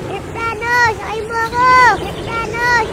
Kristanos! Ay mo ako! Kristanos!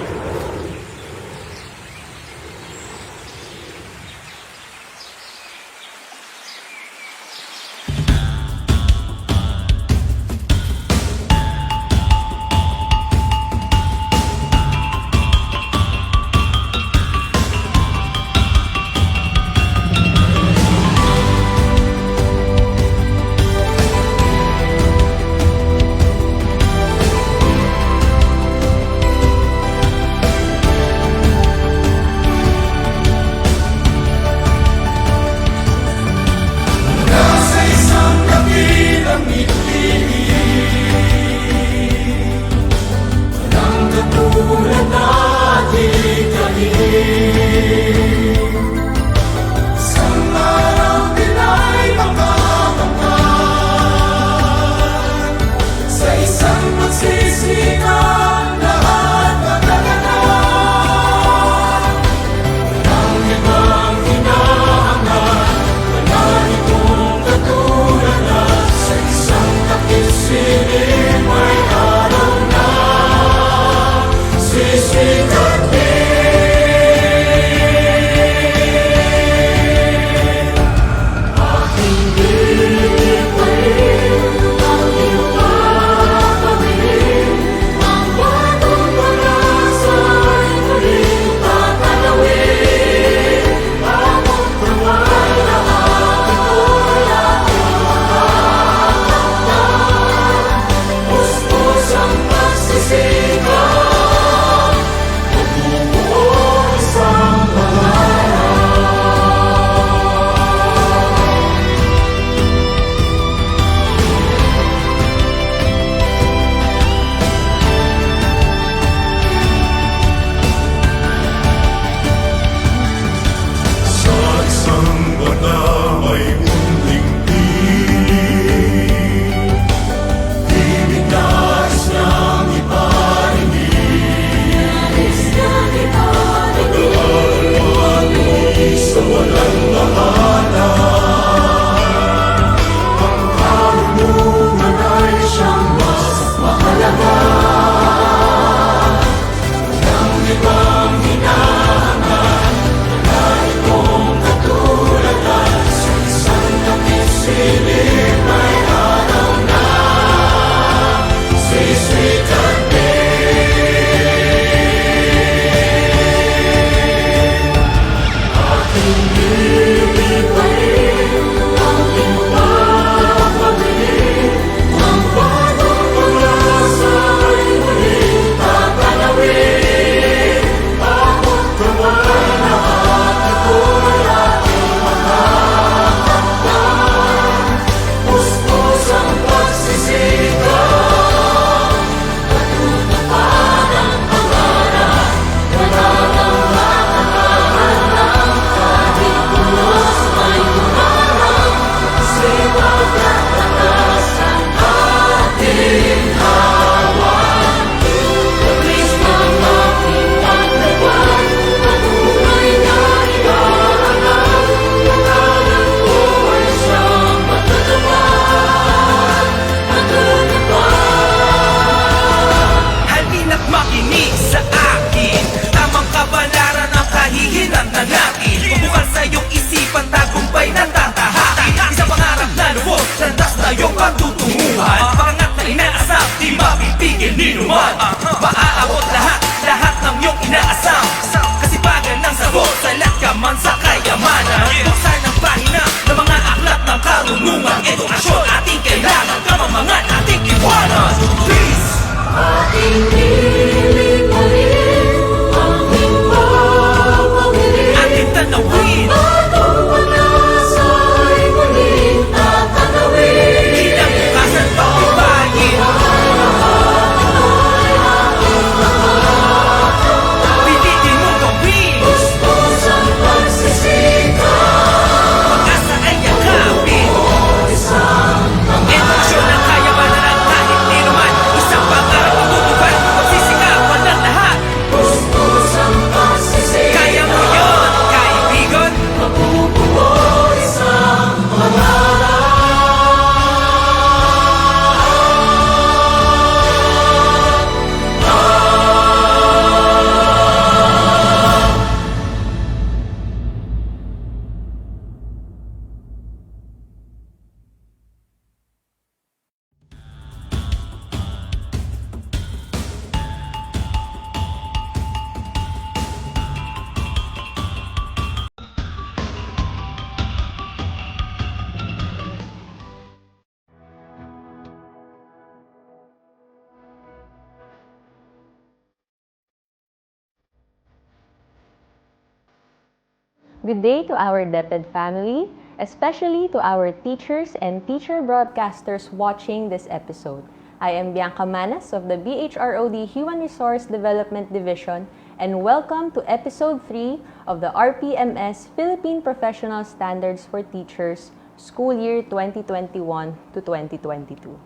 Good day to our DepEd family, especially to our teachers and teacher broadcasters watching this episode. I am Bianca Manas of the BHROD Human Resource Development Division, and welcome to Episode 3 of the Rpms Philippine Professional Standards for Teachers School Year 2021 to 2022.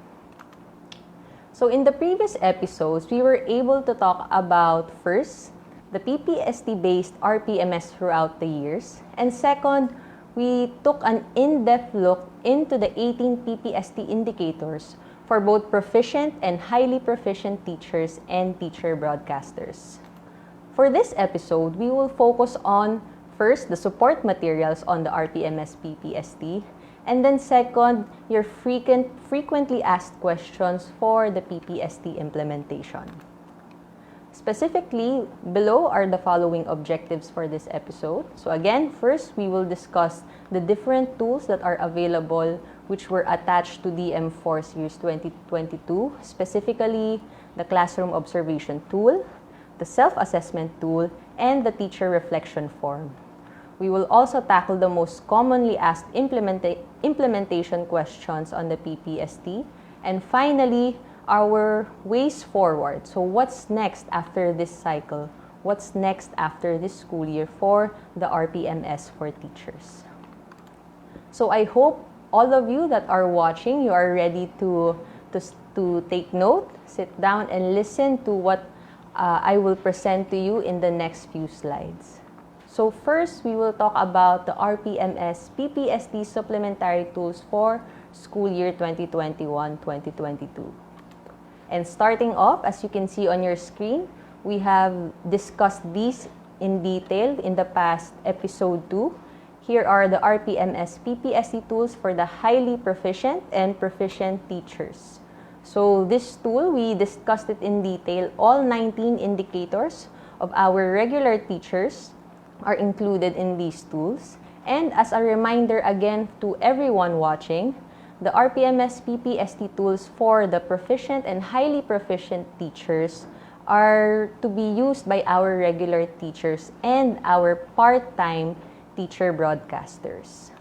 So in the previous episodes, we were able to talk about first, the PPST-based RPMS throughout the years. And second, we took an in-depth look into the 18 PPST indicators for both proficient and highly proficient teachers and teacher broadcasters. For this episode, we will focus on first, the support materials on the Rpms-Ppst, and then second, your frequently asked questions for the PPST implementation. Specifically, below are the following objectives for this episode. So again, first, we will discuss the different tools that are available which were attached to DM4 Series 2022, specifically the Classroom Observation Tool, the Self-Assessment Tool, and the Teacher Reflection Form. We will also tackle the most commonly asked implementation questions on the PPST, and finally, our ways forward. So what's next after this cycle? What's next after this school year for the RPMS for teachers? So I hope all of you that are watching, you are ready to take note, sit down, and listen to what I will present to you in the next few slides. So first, we will talk about the Rpms-Ppst supplementary tools for school year 2021-2022. And starting off, as you can see on your screen, we have discussed these in detail in the past episode 2. Here are the Rpms-Ppst tools for the highly proficient and proficient teachers. So this tool, we discussed it in detail. All 19 indicators of our regular teachers are included in these tools. And as a reminder again to everyone watching, the Rpms-Ppst tools for the proficient and highly proficient teachers are to be used by our regular teachers and our part-time teacher broadcasters.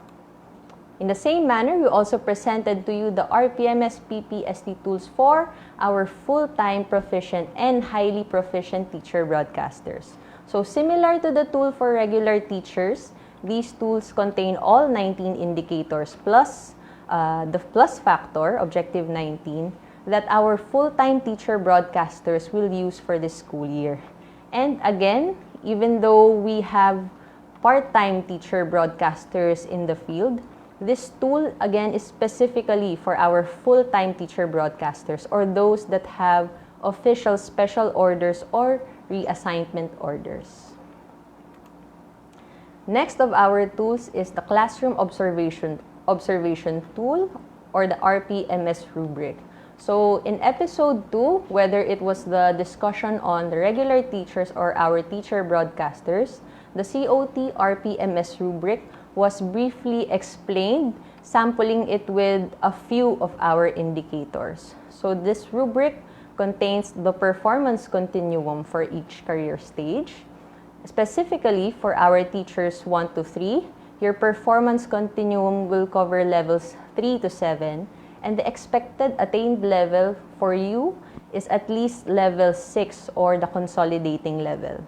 In the same manner, we also presented to you the Rpms-Ppst tools for our full-time proficient and highly proficient teacher broadcasters. So similar to the tool for regular teachers, these tools contain all 19 indicators plus the plus factor, objective 19, that our full-time teacher broadcasters will use for this school year. And again, even though we have part-time teacher broadcasters in the field, this tool again is specifically for our full-time teacher broadcasters or those that have official special orders or reassignment orders. Next of our tools is the Classroom Observation Tool or the Rpms Rubric. So in episode 2, whether it was the discussion on the regular teachers or our teacher broadcasters, the COT Rpms Rubric was briefly explained, sampling it with a few of our indicators. So this rubric contains the performance continuum for each career stage. Specifically for our teachers 1 to 3, your performance continuum will cover levels 3 to 7, and the expected attained level for you is at least level 6 or the consolidating level.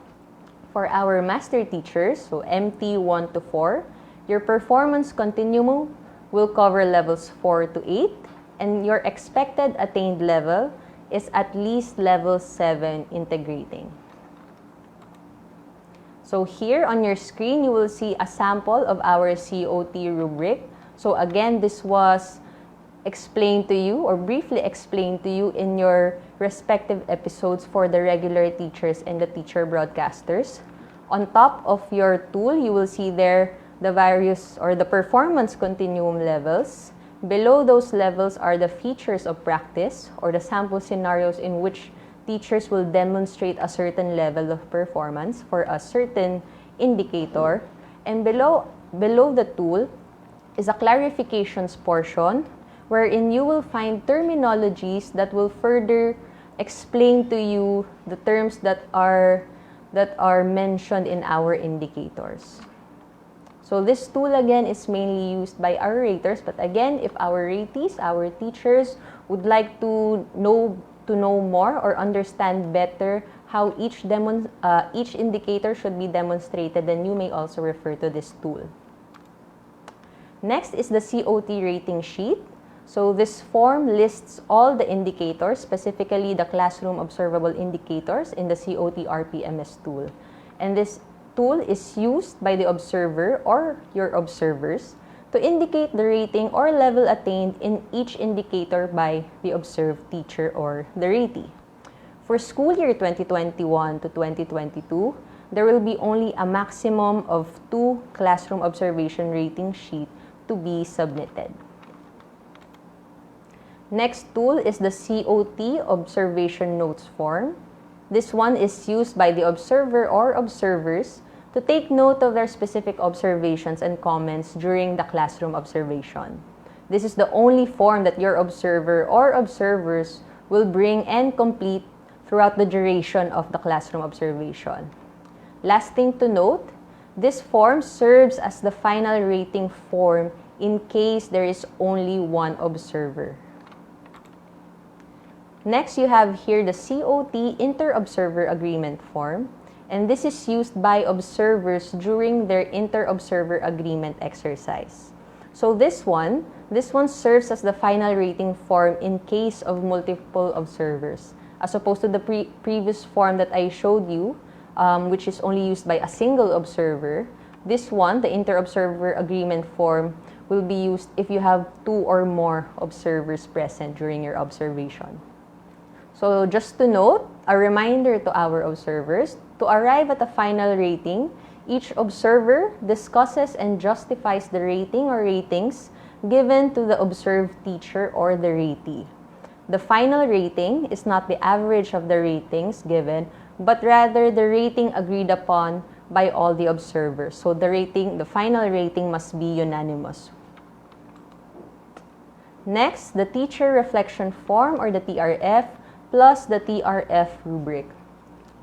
For our master teachers, so MT 1 to 4, your performance continuum will cover levels 4 to 8, and your expected attained level is at least level 7 integrating. So here on your screen, you will see a sample of our COT rubric. So again, this was explained to you or briefly explained to you in your respective episodes for the regular teachers and the teacher broadcasters. On top of your tool, you will see there the various or the performance continuum levels. Below those levels are the features of practice or the sample scenarios in which teachers will demonstrate a certain level of performance for a certain indicator. And below the tool is a clarifications portion wherein you will find terminologies that will further explain to you the terms that are mentioned in our indicators. So this tool again is mainly used by our raters, but again, if our ratees, our teachers would like to know more or understand better how each indicator should be demonstrated, then you may also refer to this tool. Next is the COT rating sheet. So this form lists all the indicators, specifically the classroom observable indicators in the COT Rpms tool. And this tool is used by the observer or your observers to indicate the rating or level attained in each indicator by the observed teacher or the ratee. For school year 2021 to 2022, there will be only a maximum of 2 classroom observation rating sheets to be submitted. Next tool is the COT observation notes form. This one is used by the observer or observers to take note of their specific observations and comments during the classroom observation. This is the only form that your observer or observers will bring and complete throughout the duration of the classroom observation. Last thing to note, this form serves as the final rating form in case there is only one observer. Next, you have here the COT InterObserver Agreement form, and this is used by observers during their InterObserver Agreement exercise. So this one serves as the final rating form in case of multiple observers, as opposed to the previous form that I showed you, which is only used by a single observer. This one, the InterObserver Agreement form, will be used if you have 2 or more observers present during your observation. So just to note, a reminder to our observers, to arrive at a final rating, each observer discusses and justifies the rating or ratings given to the observed teacher or the ratee. The final rating is not the average of the ratings given, but rather the rating agreed upon by all the observers. So the final rating must be unanimous. Next, the teacher reflection form or the TRF plus the TRF rubric.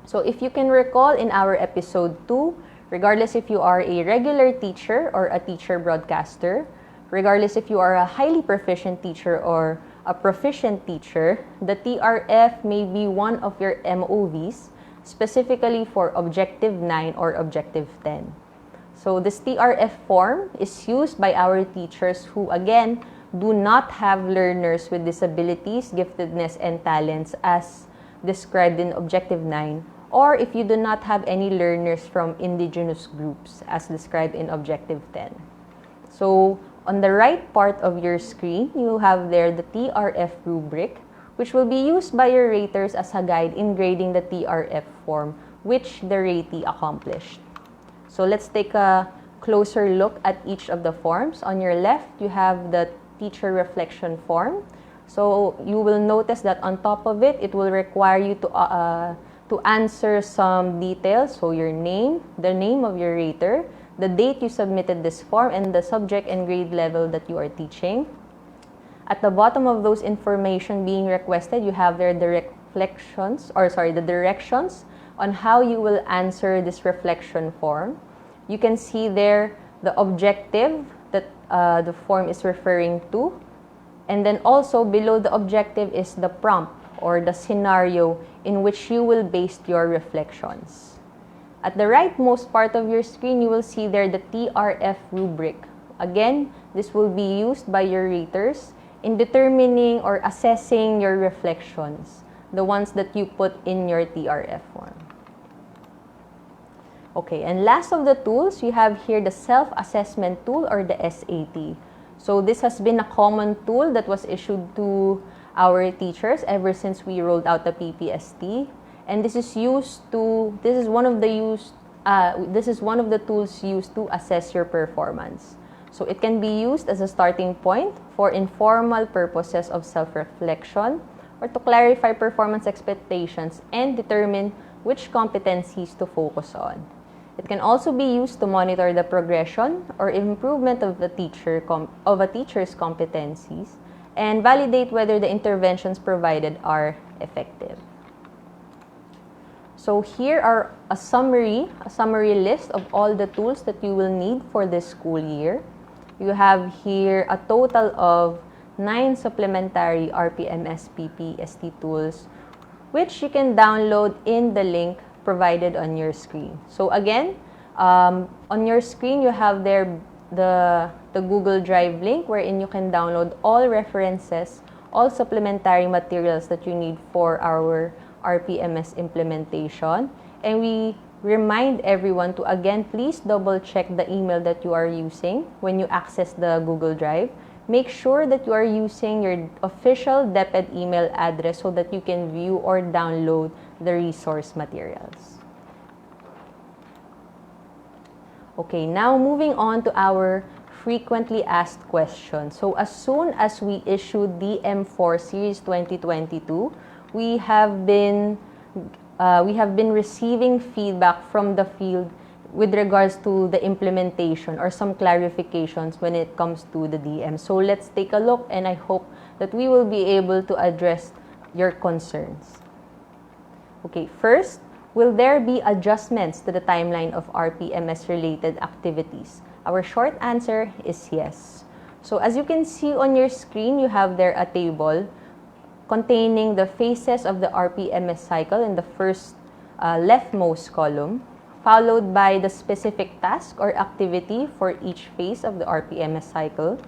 So if you can recall in our episode 2, regardless if you are a regular teacher or a teacher broadcaster, regardless if you are a highly proficient teacher or a proficient teacher, the TRF may be one of your MOVs, specifically for Objective 9 or Objective 10. So this TRF form is used by our teachers who, again, do not have learners with disabilities, giftedness, and talents as described in Objective 9, or if you do not have any learners from indigenous groups as described in Objective 10. So on the right part of your screen, you have there the TRF rubric, which will be used by your raters as a guide in grading the TRF form, which the ratee accomplished. So let's take a closer look at each of the forms. On your left, you have the teacher reflection form. So you will notice that on top of it, it will require you to answer some details. So your name, the name of your rater, the date you submitted this form, and the subject and grade level that you are teaching. At the bottom of those information being requested, you have there the directions on how you will answer this reflection form. You can see there the objective that the form is referring to. And then also below the objective is the prompt or the scenario in which you will base your reflections. At the rightmost part of your screen, you will see there the TRF rubric. Again, this will be used by your raters in determining or assessing your reflections, the ones that you put in your TRF form. Okay, and last of the tools, you have here the self-assessment tool or the SAT. So this has been a common tool that was issued to our teachers ever since we rolled out the PPST, and this is one of the tools used to assess your performance. So it can be used as a starting point for informal purposes of self-reflection or to clarify performance expectations and determine which competencies to focus on. It can also be used to monitor the progression or improvement of a teacher's competencies and validate whether the interventions provided are effective. So here are a summary list of all the tools that you will need for this school year. You have here a total of 9 supplementary Rpms-Ppst tools, which you can download in the link provided on your screen. So again, on your screen you have there the Google Drive link wherein you can download all references, all supplementary materials that you need for our RPMS implementation. And we remind everyone to again, please double check the email that you are using when you access the Google Drive. Make sure that you are using your official DepEd email address so that you can view or download the resource materials. Okay, now moving on to our frequently asked questions. So as soon as we issued DM4 Series 2022, we have been receiving feedback from the field with regards to the implementation or some clarifications when it comes to the DM. So let's take a look, and I hope that we will be able to address your concerns. Okay, first, will there be adjustments to the timeline of RPMS-related activities? Our short answer is yes. So as you can see on your screen, you have there a table containing the phases of the RPMS cycle in the first leftmost column, followed by the specific task or activity for each phase of the RPMS cycle.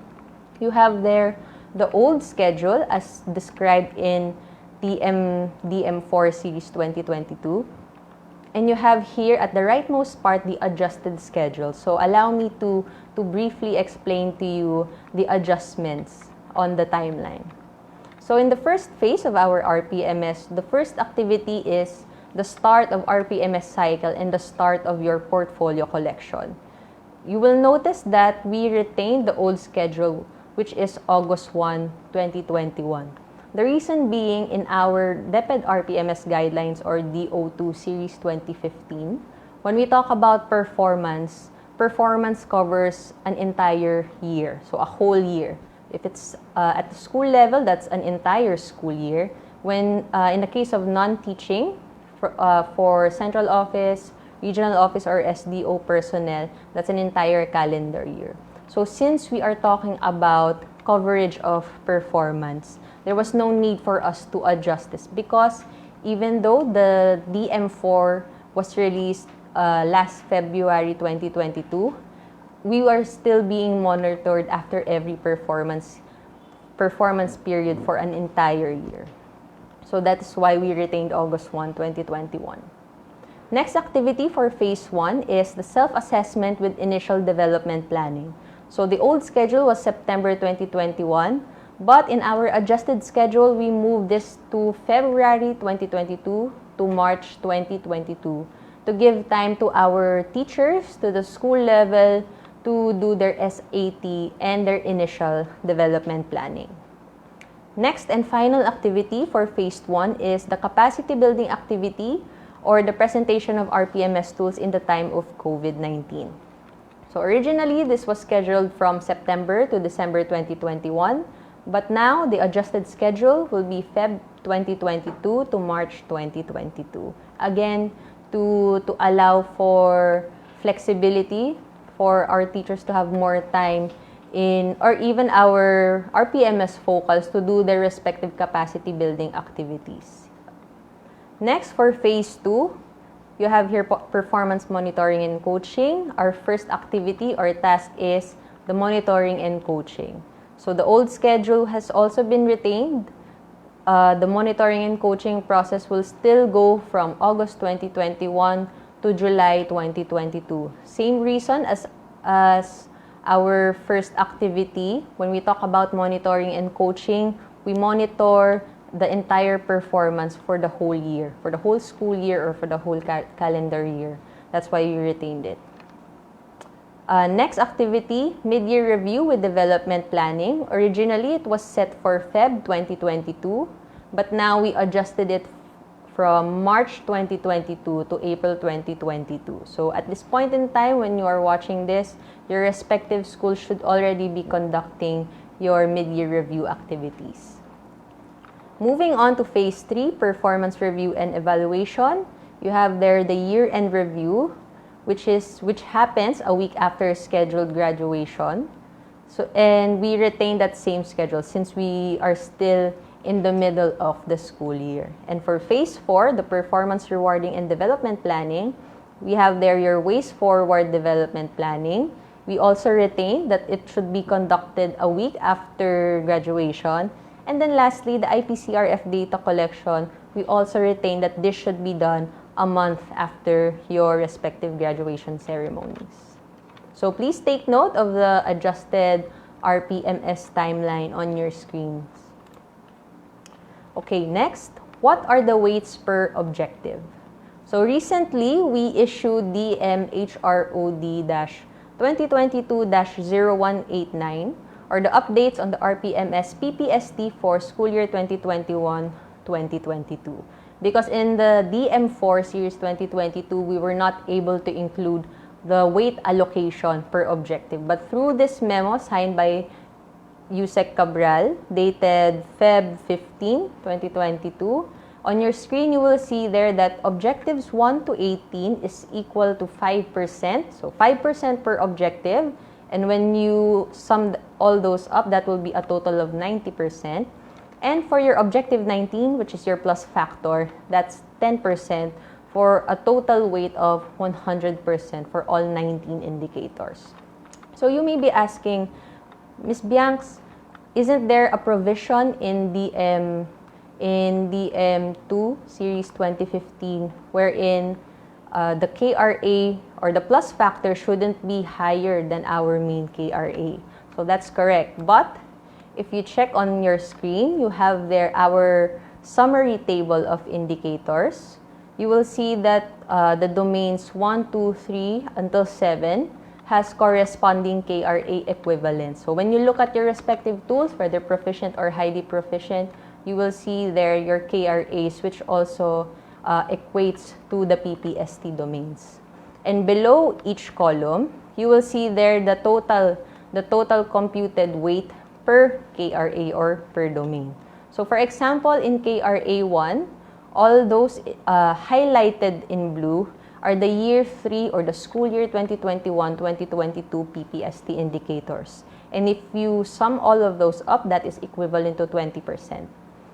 You have there the old schedule as described in DM4 Series 2022. And you have here at the rightmost part the adjusted schedule. So allow me to briefly explain to you the adjustments on the timeline. So in the first phase of our RPMS, the first activity is the start of RPMS cycle and the start of your portfolio collection. You will notice that we retained the old schedule, which is August 1, 2021. The reason being, in our DepEd RPMS guidelines or DO2 Series 2015, when we talk about performance covers an entire year, so a whole year. If it's at the school level, that's an entire school year. When in the case of non-teaching, for central office, regional office, or SDO personnel, that's an entire calendar year. So since we are talking about coverage of performance, there was no need for us to adjust this because even though the DM4 was released last February 2022, we are still being monitored after every performance period for an entire year. So that is why we retained August 1, 2021. Next activity for phase 1 is the self-assessment with initial development planning. So the old schedule was September 2021, but in our adjusted schedule, we moved this to February 2022 to March 2022 to give time to our teachers, to the school level, to do their SAT and their initial development planning. Next and final activity for phase 1 is the capacity building activity or the presentation of RPMS tools in the time of COVID-19. So originally, this was scheduled from September to December 2021, but now the adjusted schedule will be Feb 2022 to March 2022. Again, to allow for flexibility for our teachers to have more time in, or even our RPMS focals to do their respective capacity building activities. Next, for phase 2, you have here performance monitoring and coaching. Our first activity or task is the monitoring and coaching. So the old schedule has also been retained. The monitoring and coaching process will still go from August 2021 to July 2022. Same reason as our first activity. When we talk about monitoring and coaching, we monitor the entire performance for the whole year, for the whole school year or for the whole calendar year. That's why we retained it. Next activity, mid-year review with development planning. Originally, it was set for Feb 2022, but now we adjusted it from March 2022 to April 2022. So at this point in time, when you are watching this, your respective schools should already be conducting your mid-year review activities. Moving on to phase 3, performance review and evaluation. you have there the year-end review, which happens a week after scheduled graduation. So, and we retain that same schedule since we are still in the middle of the school year. And for phase 4, the performance rewarding and development planning, we have there your ways forward development planning. We also retain that it should be conducted a week after graduation. And then lastly, the IPCRF data collection, we also retain that this should be done a month after your respective graduation ceremonies. So please take note of the adjusted RPMS timeline on your screens. Okay, next, what are the weights per objective? So recently, we issued DM-HROD-2022-0189 or the updates on the Rpms-Ppst for school year 2021-2022. Because in the DM4 Series 2022, we were not able to include the weight allocation per objective. But through this memo signed by Yusek Cabral, dated Feb 15, 2022, on your screen, you will see there that objectives 1 to 18 is equal to 5%. So 5% per objective. And when you sum all those up, that will be a total of 90%. And for your objective 19, which is your plus factor, that's 10% for a total weight of 100% for all 19 indicators. So you may be asking, Ms. Bianx, isn't there a provision in DM2 Series 2015 wherein the KRA or the plus factor shouldn't be higher than our mean KRA? So that's correct. But if you check on your screen, you have there our summary table of indicators. You will see that the domains 1, 2, 3 until 7 has corresponding KRA equivalents. So when you look at your respective tools, whether proficient or highly proficient, you will see there your KRAs, which also equates to the PPST domains. And below each column, you will see there the total computed weight per KRA or per domain. So for example, in KRA1, all those highlighted in blue are the year 3 or the school year 2021-2022 PPST indicators. And if you sum all of those up, that is equivalent to 20%.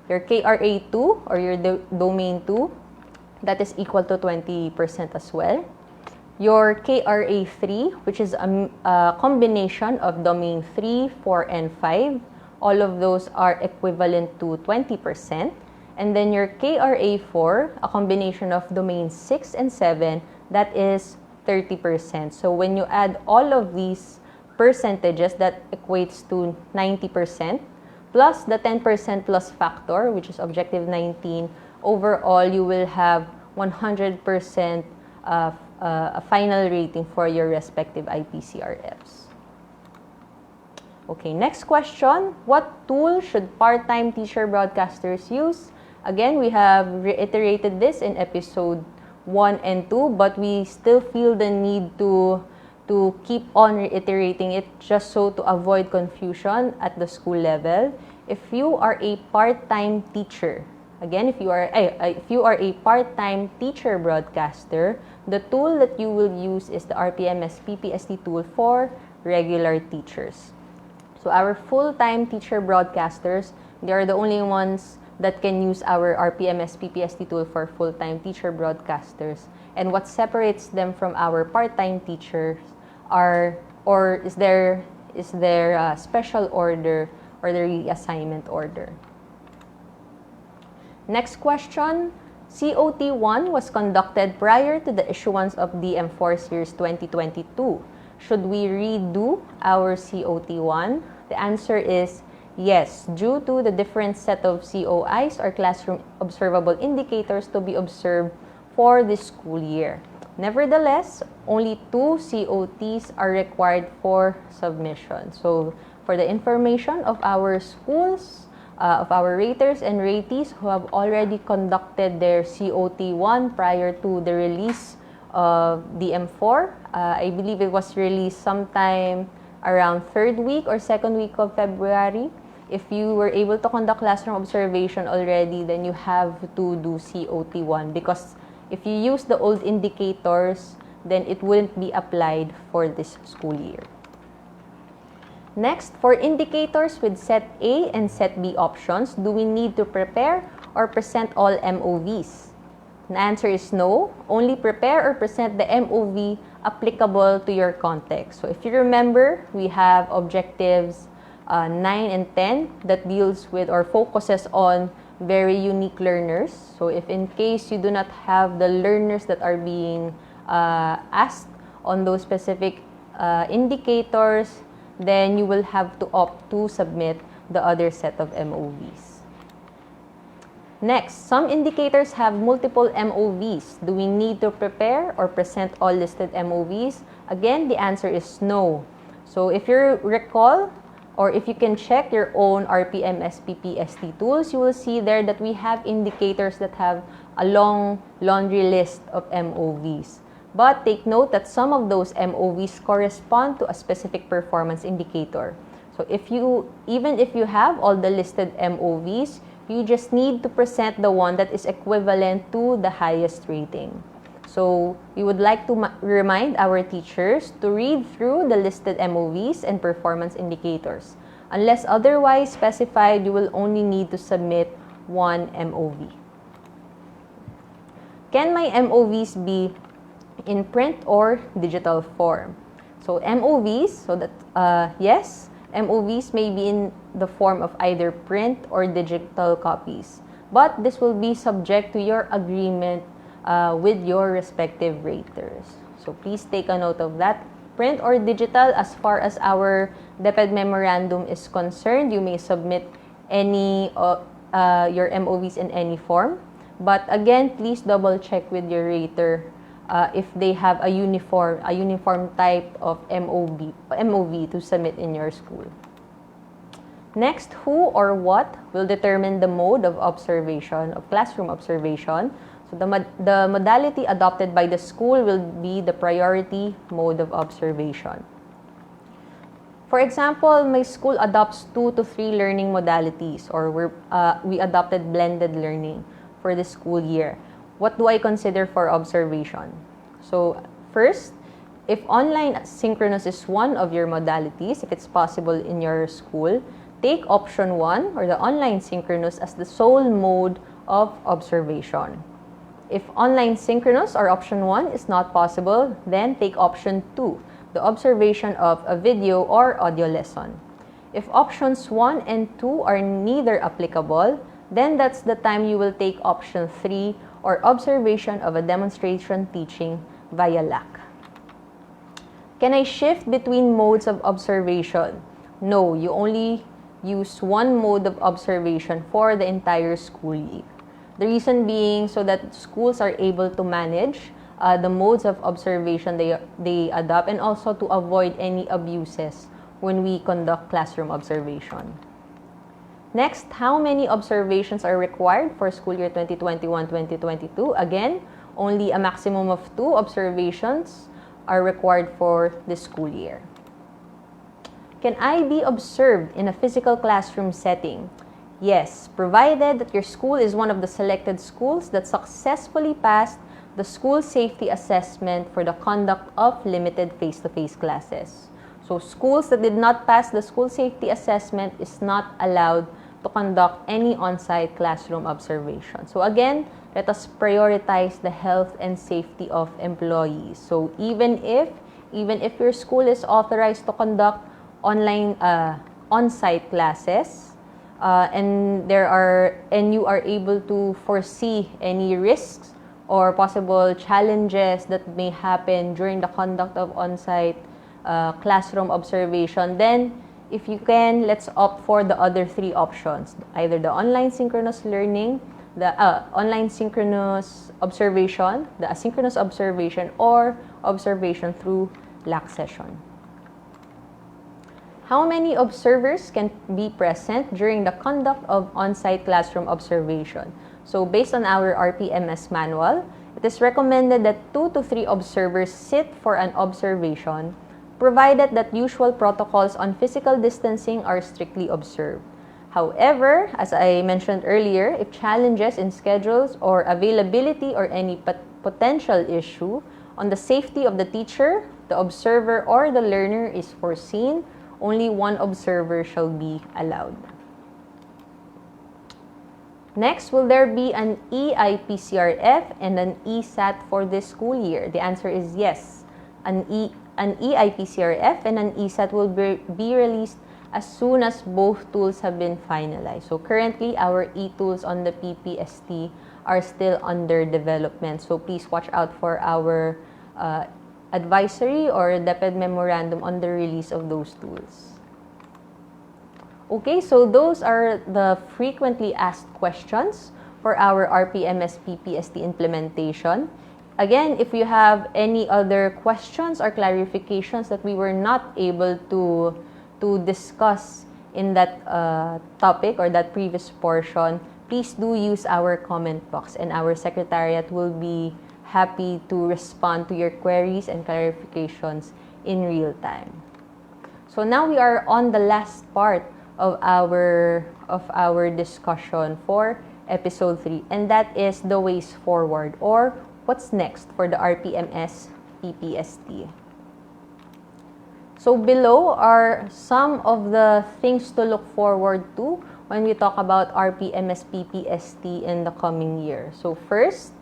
Your KRA2 or your domain 2, that is equal to 20% as well. Your KRA3, which is a combination of domain 3, 4, and 5, all of those are equivalent to 20%. And then your KRA4, a combination of domain 6 and 7, that is 30%. So when you add all of these percentages, that equates to 90%, plus the 10% plus factor, which is objective 19, overall you will have 100% a final rating for your respective IPCRFs. Okay, next question. What tool should part-time teacher broadcasters use? Again, we have reiterated this in episode 1 and 2, but we still feel the need to keep on reiterating it just so to avoid confusion at the school level. If you are a part-time teacher, again, if you are a part-time teacher broadcaster, the tool that you will use is the Rpms-Ppst tool for regular teachers. So our full-time teacher broadcasters, they are the only ones that can use our Rpms-Ppst tool for full-time teacher broadcasters. And what separates them from our part-time teachers is their special order or the reassignment order. Next question. COT1 was conducted prior to the issuance of DM4 Series 2022. Should we redo our COT1? The answer is yes, due to the different set of COIs or classroom observable indicators to be observed for this school year. Nevertheless, only 2 COTs are required for submission. So for the information of our schools, of our raters and ratees who have already conducted their COT1 prior to the release of DM4. I believe it was released sometime around 3rd week or 2nd week of February. If you were able to conduct classroom observation already, then you have to do COT1 because If you use the old indicators, then it wouldn't be applied for this school year. Next, for indicators with set A and set B options, do we need to prepare or present all MOVs? The answer is no. Only prepare or present the MOV applicable to your context. So if you remember, we have objectives 9 and 10 that deals with or focuses on very unique learners. So if in case you do not have the learners that are being asked on those specific indicators, then you will have to opt to submit the other set of MOVs. Next, some indicators have multiple MOVs. Do we need to prepare or present all listed MOVs? Again, the answer is no. So if you recall, or if you can check your own Rpms-Ppst tools, you will see there that we have indicators that have a long laundry list of MOVs. But take note that some of those MOVs correspond to a specific performance indicator. So even if you have all the listed MOVs, you just need to present the one that is equivalent to the highest rating. So we would like to remind our teachers to read through the listed MOVs and performance indicators. Unless otherwise specified, you will only need to submit one MOV. Can my MOVs be in print or digital form? So MOVs, yes, MOVs may be in the form of either print or digital copies. But this will be subject to your agreement with your respective raters. So please take a note of that. Print or digital, as far as our DepEd memorandum is concerned, you may submit any your MOVs in any form. But again, please double check with your rater if they have a uniform type of MOV to submit in your school. Next, who or what will determine the mode of observation, of classroom observation? So the modality adopted by the school will be the priority mode of observation. For example, my school adopts 2 to 3 learning modalities, or we adopted blended learning for the school year. What do I consider for observation? So first, if online synchronous is one of your modalities, if it's possible in your school, take option 1 or the online synchronous as the sole mode of observation. If online synchronous or option 1 is not possible, then take option 2, the observation of a video or audio lesson. If options 1 and 2 are neither applicable, then that's the time you will take option 3 or observation of a demonstration teaching via LAC. Can I shift between modes of observation? No, you only use one mode of observation for the entire school year. The reason being so that schools are able to manage the modes of observation they adopt, and also to avoid any abuses when we conduct classroom observation. Next, how many observations are required for school year 2021-2022? Again, only a maximum of 2 observations are required for this school year. Can I be observed in a physical classroom setting? Yes, provided that your school is one of the selected schools that successfully passed the school safety assessment for the conduct of limited face-to-face classes. So schools that did not pass the school safety assessment is not allowed to conduct any on-site classroom observation. So again, let us prioritize the health and safety of employees. So even if your school is authorized to conduct online on-site classes, and you are able to foresee any risks or possible challenges that may happen during the conduct of on-site classroom observation, then if you can, let's opt for the other 3 options, either the online synchronous learning, the online synchronous observation, the asynchronous observation, or observation through LAC session. How many observers can be present during the conduct of on-site classroom observation? So based on our RPMS manual, it is recommended that 2 to 3 observers sit for an observation, provided that usual protocols on physical distancing are strictly observed. However, as I mentioned earlier, if challenges in schedules or availability or any potential issue on the safety of the teacher, the observer, or the learner is foreseen, only one observer shall be allowed. Next, will there be an EIPCRF and an ESAT for this school year? The answer is yes. An EIPCRF and an ESAT will be released as soon as both tools have been finalized. So currently, our Etools on the PPST are still under development. So please watch out for our advisory or DepEd memorandum on the release of those tools. Okay, so those are the frequently asked questions for our Rpms-Ppst implementation. Again, if you have any other questions or clarifications that we were not able to discuss in that topic or that previous portion, please do use our comment box and our secretariat will be happy to respond to your queries and clarifications in real time. So now we are on the last part of our discussion for episode 3, and that is the ways forward, or what's next for the Rpms-Ppst. So below are some of the things to look forward to when we talk about Rpms-Ppst in the coming year. So first,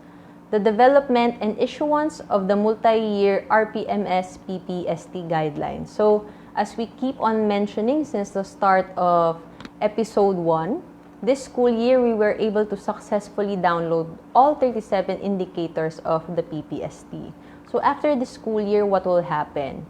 the development and issuance of the multi-year Rpms-Ppst guidelines. So as we keep on mentioning since the start of episode 1, this school year we were able to successfully download all 37 indicators of the PPST. So after the school year, what will happen?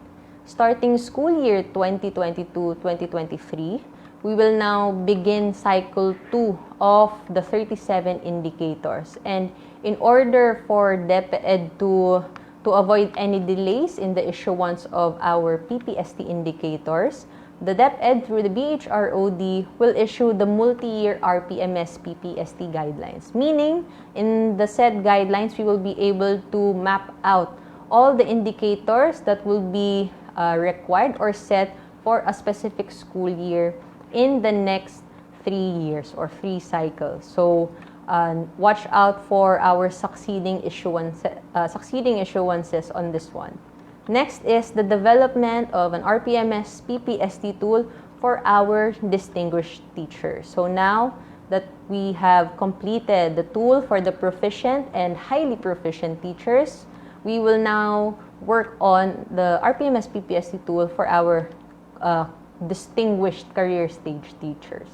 Starting school year 2022-2023, we will now begin cycle 2 of the 37 indicators. And in order for DepEd to avoid any delays in the issuance of our PPST indicators, the DepEd through the BHROD will issue the multi-year Rpms-Ppst guidelines. Meaning, in the said guidelines, we will be able to map out all the indicators that will be required or set for a specific school year in the next 3 years or 3 cycles. So watch out for our succeeding issuances on this one. Next is the development of an Rpms-Ppst tool for our distinguished teachers. So now that we have completed the tool for the proficient and highly proficient teachers, we will now work on the Rpms-Ppst tool for our distinguished career stage teachers.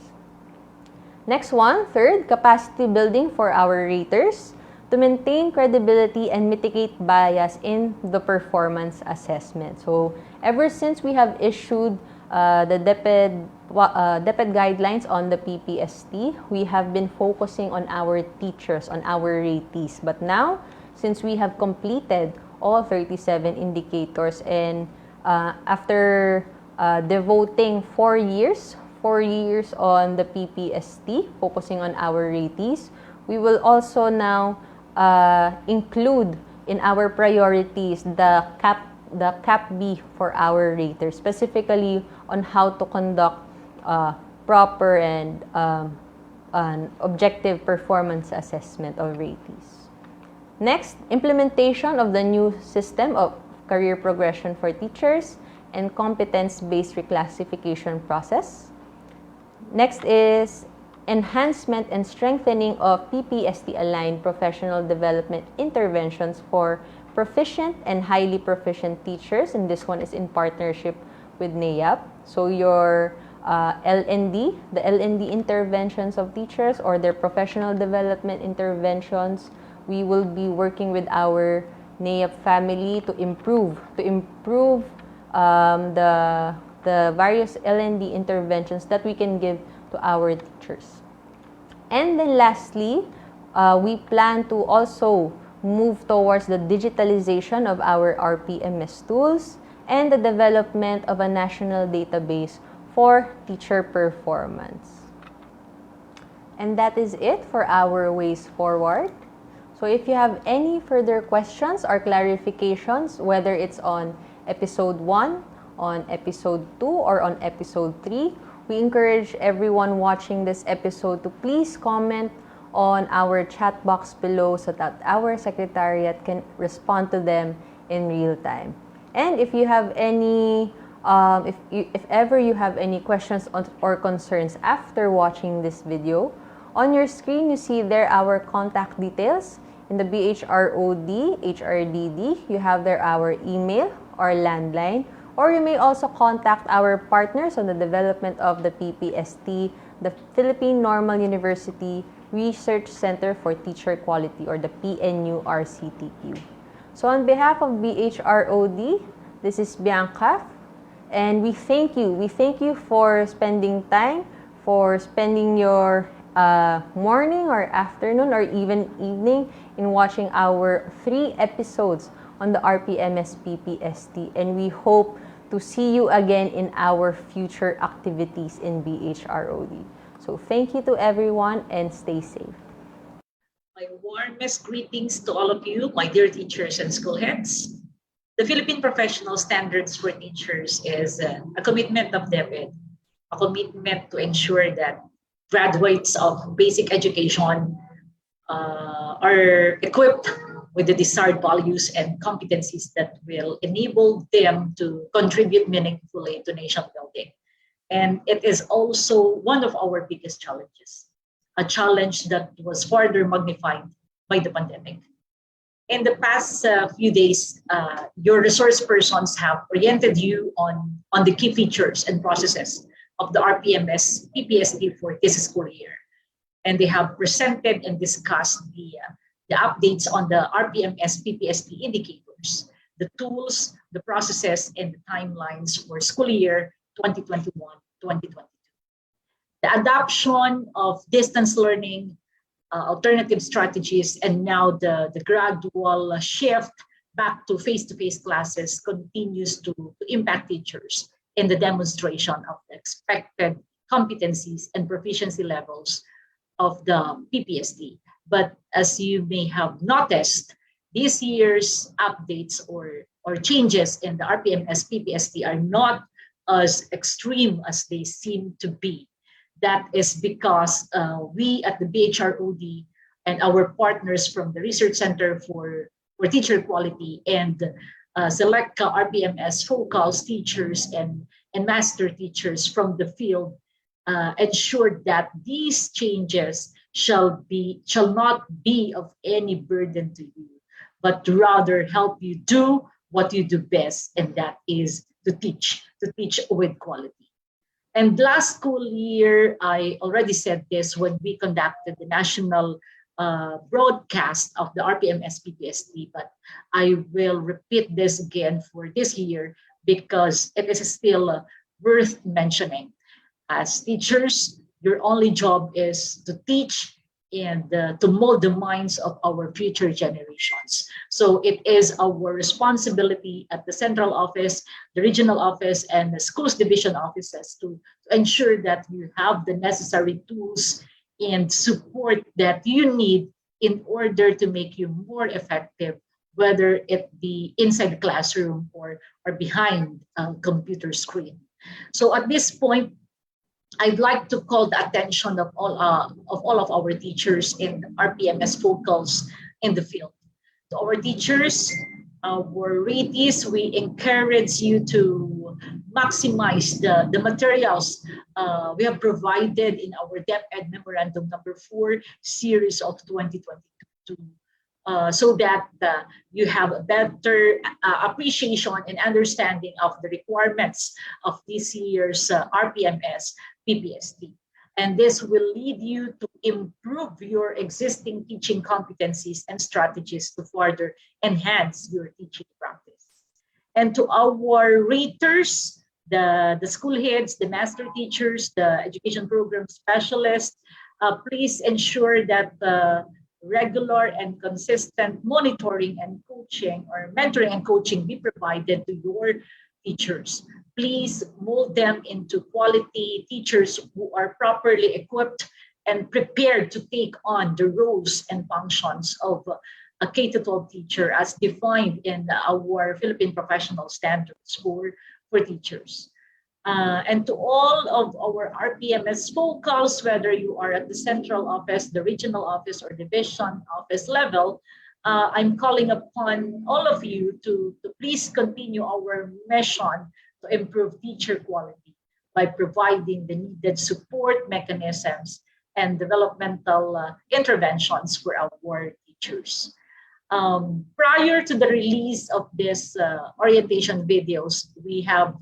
Next one, third, capacity building for our raters to maintain credibility and mitigate bias in the performance assessment. So ever since we have issued the DepEd guidelines on the PPST, we have been focusing on our teachers, on our ratees. But now, since we have completed all 37 indicators and after devoting 4 years on the PPST, focusing on our ratees, we will also now include in our priorities the Cap B for our raters, specifically on how to conduct proper and an objective performance assessment of ratees. Next, implementation of the new system of career progression for teachers and competence-based reclassification process. Next is enhancement and strengthening of PPST-aligned professional development interventions for proficient and highly proficient teachers, and this one is in partnership with NAYAP. So your LND, the LND interventions of teachers or their professional development interventions, we will be working with our NAYAP family to improve the various LND interventions that we can give to our teachers. And then lastly, we plan to also move towards the digitalization of our RPMS tools and the development of a national database for teacher performance. And that is it for our ways forward. So if you have any further questions or clarifications, whether it's on episode 1, on episode 2, or on episode 3, we encourage everyone watching this episode to please comment on our chat box below so that our secretariat can respond to them in real time. And if you have any, if ever you have any questions or concerns after watching this video, on your screen you see there our contact details. In the BHROD, HRDD, you have there our email or landline, or you may also contact our partners on the development of the PPST, the Philippine Normal University Research Center for Teacher Quality, or the PNURCTQ. So on behalf of BHROD, this is Bianca, and we thank you. We thank you for spending time, for spending your morning or afternoon or even evening in watching our 3 episodes on the Rpms-Ppst, and we hope to see you again in our future activities in BHROD. So thank you to everyone and stay safe. My warmest greetings to all of you, my dear teachers and school heads. The Philippine Professional Standards for Teachers is a commitment of DepEd, a commitment to ensure that graduates of basic education are equipped with the desired values and competencies that will enable them to contribute meaningfully to nation building. And it is also one of our biggest challenges, a challenge that was further magnified by the pandemic. In the past few days, your resource persons have oriented you on the key features and processes of the Rpms-Ppst for this school year. And they have presented and discussed the updates on the Rpms-Ppst indicators, the tools, the processes, and the timelines for school year 2021-2022. The adoption of distance learning, alternative strategies, and now the gradual shift back to face-to-face classes continues to impact teachers in the demonstration of the expected competencies and proficiency levels of the PPST. But as you may have noticed, this year's updates or changes in the Rpms-Ppst are not as extreme as they seem to be. That is because we at the BHROD and our partners from the Research Center for Teacher Quality and select Rpms focals teachers and master teachers from the field ensured that these changes shall not be of any burden to you, but rather help you do what you do best, and that is to teach with quality. And last school year, I already said this when we conducted the national broadcast of the Rpms-Ppst, but I will repeat this again for this year because it is still worth mentioning. As teachers, your only job is to teach and to mold the minds of our future generations. So it is our responsibility at the central office, the regional office, and the schools division offices to ensure that you have the necessary tools and support that you need in order to make you more effective, whether it be inside the classroom or behind a computer screen. So at this point, I'd like to call the attention of all of our teachers in Rpms focals in the field. To our teachers, our ratees, we encourage you to maximize the materials we have provided in our DepEd Memorandum number 4 series of 2022 so that you have a better appreciation and understanding of the requirements of this year's Rpms-Ppst. And this will lead you to improve your existing teaching competencies and strategies to further enhance your teaching practice. And to our raters, the school heads, the master teachers, the education program specialists, please ensure that regular and consistent monitoring and coaching or mentoring and coaching be provided to your teachers. Please mold them into quality teachers who are properly equipped and prepared to take on the roles and functions of a K-12 teacher as defined in our Philippine Professional Standards for teachers. And to all of our RPMS focals, whether you are at the central office, the regional office, or division office level, I'm calling upon all of you to please continue our mission to improve teacher quality by providing the needed support mechanisms and developmental interventions for our teachers. Prior to the release of this orientation videos, we have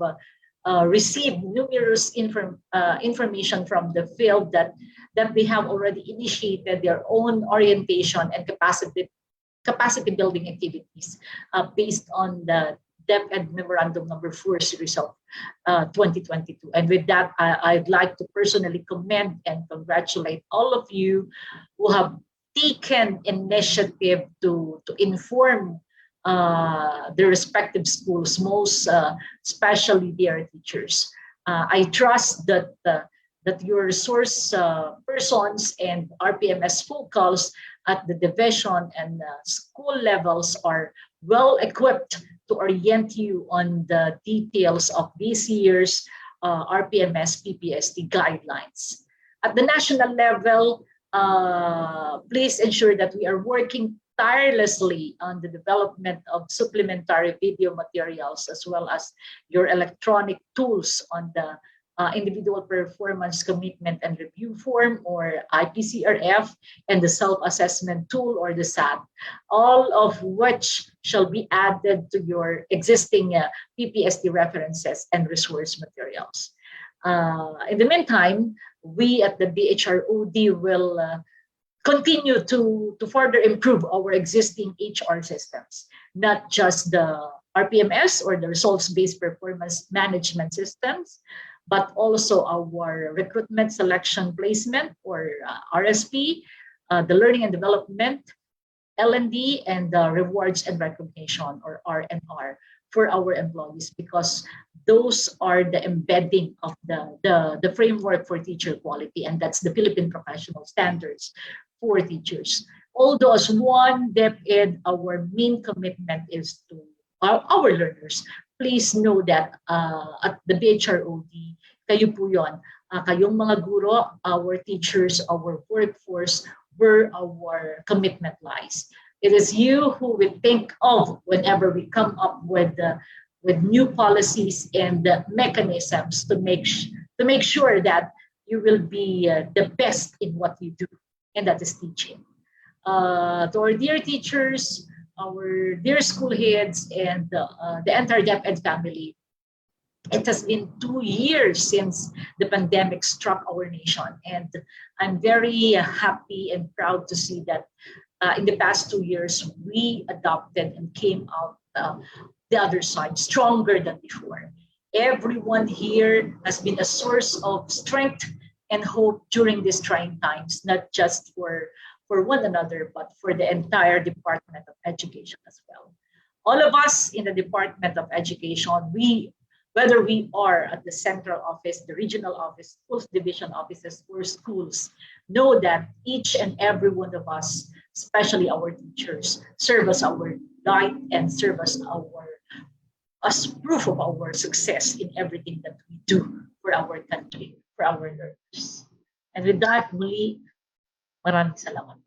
received numerous information from the field that they have already initiated their own orientation and capacity building activities based on the DepEd Memorandum Number 4 series of 2022. And with that, I'd like to personally commend and congratulate all of you who have taken initiative to inform the respective schools, most especially their teachers. I trust that your resource persons and RPMS focals at the division and school levels are well equipped to orient you on the details of this year's Rpms-Ppst guidelines. At the national level, please ensure that we are working tirelessly on the development of supplementary video materials as well as your electronic tools on the individual performance commitment and review form, or IPCRF, and the self-assessment tool, or the SAT, all of which shall be added to your existing PPST references and resource materials. In the meantime, we at the BHROD will continue to further improve our existing HR systems, not just the RPMS or the results-based performance management systems, but also our recruitment, selection, placement, or RSP, the learning and development, L&D, and the rewards and recognition, or R&R, for our employees, because those are the embedding of the framework for teacher quality, and that's the Philippine professional standards for teachers. Although as one DepEd, our main commitment is to our learners. Please know that at the BHROD, kayo po yun. Kayong mga guro, our teachers, our workforce, where our commitment lies. It is you who we think of whenever we come up with new policies and mechanisms to make sure that you will be the best in what you do, and that is teaching. To our dear teachers, our dear school heads, and the entire DepEd family, it has been 2 years since the pandemic struck our nation, and I'm very happy and proud to see that in the past 2 years, we adopted and came out the other side stronger than before. Everyone here has been a source of strength and hope during these trying times, not just for one another, but for the entire Department of Education as well. All of us in the Department of Education, whether we are at the central office, the regional office, schools division offices, or schools, know that each and every one of us, especially our teachers, serve as our guide and serve as proof of our success in everything that we do for our country, for our learners. And with that, muli, maraming salamat.